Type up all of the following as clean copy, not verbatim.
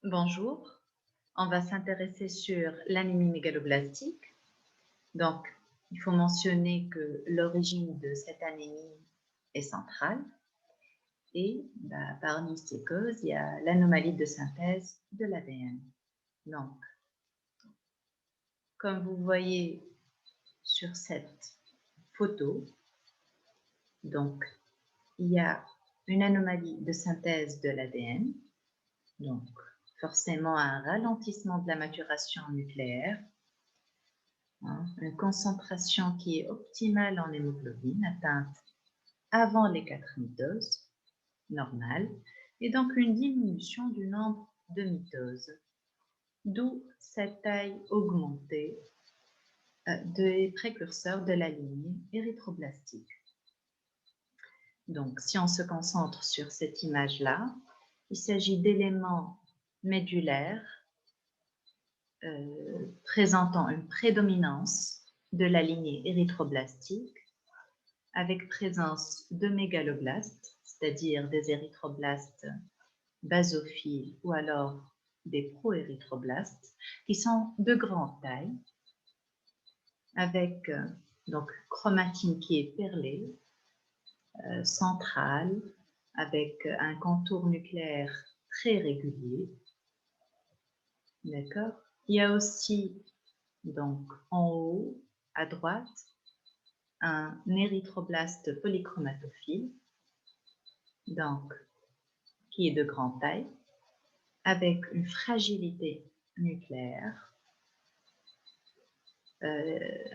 Bonjour, on va s'intéresser sur l'anémie mégaloblastique. Donc, il faut mentionner que l'origine de cette anémie est centrale et parmi ces causes, il y a l'anomalie de synthèse de l'ADN. Donc, comme vous voyez sur cette photo, donc, il y a une anomalie de synthèse de l'ADN, donc forcément un ralentissement de la maturation nucléaire, une concentration qui est optimale en hémoglobine, atteinte avant les 4 mitoses, normale, et donc une diminution du nombre de mitoses, d'où cette taille augmentée des précurseurs de la lignée érythroblastique. Donc, si on se concentre sur cette image-là, il s'agit d'éléments médulaires présentant une prédominance de la lignée érythroblastique avec présence de mégaloblastes, c'est-à-dire des érythroblastes basophiles ou alors des proérythroblastes, qui sont de grande taille, avec donc chromatine qui est perlée, centrale, avec un contour nucléaire très régulier. D'accord. Il y a aussi, donc, en haut, à droite, un érythroblaste polychromatophile, donc, qui est de grande taille, avec une fragilité nucléaire.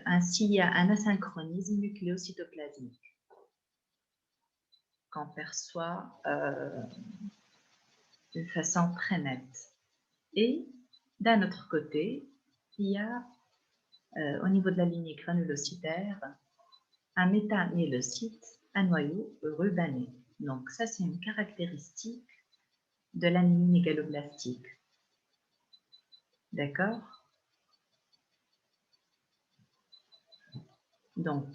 Ainsi, il y a un asynchronisme nucléocytoplasmique qu'on perçoit d'une façon très nette. Et d'un autre côté, il y a, au niveau de la lignée granulocytaire, un métamyélocyte à noyau rubané. Donc ça, c'est une caractéristique de l'anémie mégaloblastique. D'accord? Donc,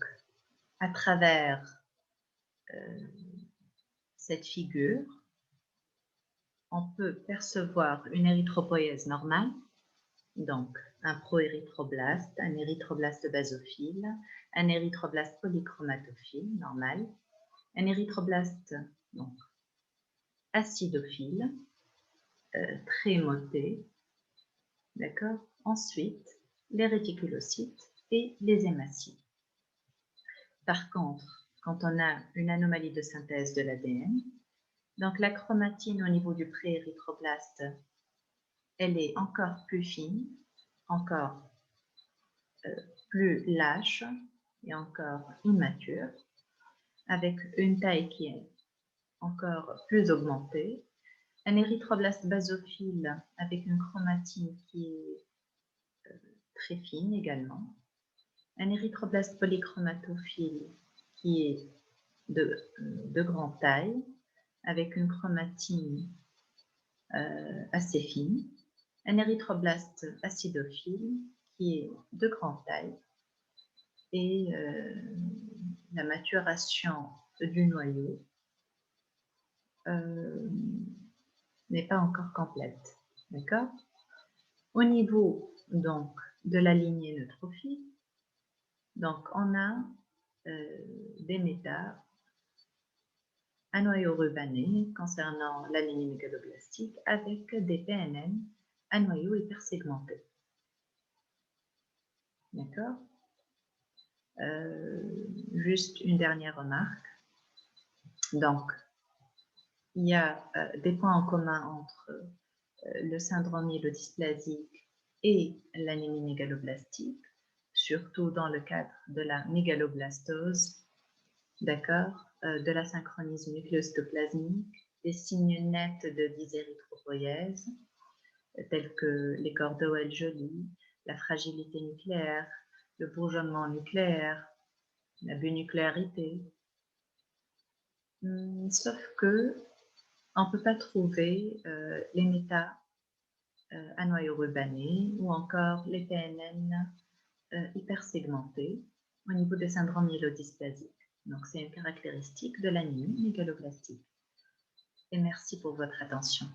à travers cette figure, on peut percevoir une érythropoïèse normale, donc un proérythroblaste, un érythroblaste basophile, un érythroblaste polychromatophile normal, un érythroblaste donc, acidophile, très moté, d'accord? Ensuite, les réticulocytes et les hématies. Par contre, quand on a une anomalie de synthèse de l'ADN, donc la chromatine au niveau du préérythroblaste, elle est encore plus fine, encore plus lâche et encore immature, avec une taille qui est encore plus augmentée, un érythroblaste basophile avec une chromatine qui est très fine également, un érythroblaste polychromatophile qui est de grande taille, avec une chromatine assez fine, un érythroblaste acidophile qui est de grande taille, et la maturation du noyau n'est pas encore complète. D'accord? Au niveau donc de la lignée neutrophile, donc on a des méta à noyau rubané concernant l'anémie mégaloblastique avec des PNN à noyau hypersegmenté. D'accord? Juste une dernière remarque. Donc, il y a des points en commun entre le syndrome myélodysplasique et l'anémie mégaloblastique, surtout dans le cadre de la mégaloblastose, d'accord, de l'asynchronisme nucléocytoplasmique, des signes nets de dysérythropoïèse, tels que les corps d'Owell-Joly, la fragilité nucléaire, le bourgeonnement nucléaire, la binucléarité. Sauf que on ne peut pas trouver les méta à noyau rubané ou encore les PNN hypersegmentés au niveau des syndromes myélodysplasiques. Donc, c'est une caractéristique de l'anémie mégaloblastique. Et merci pour votre attention.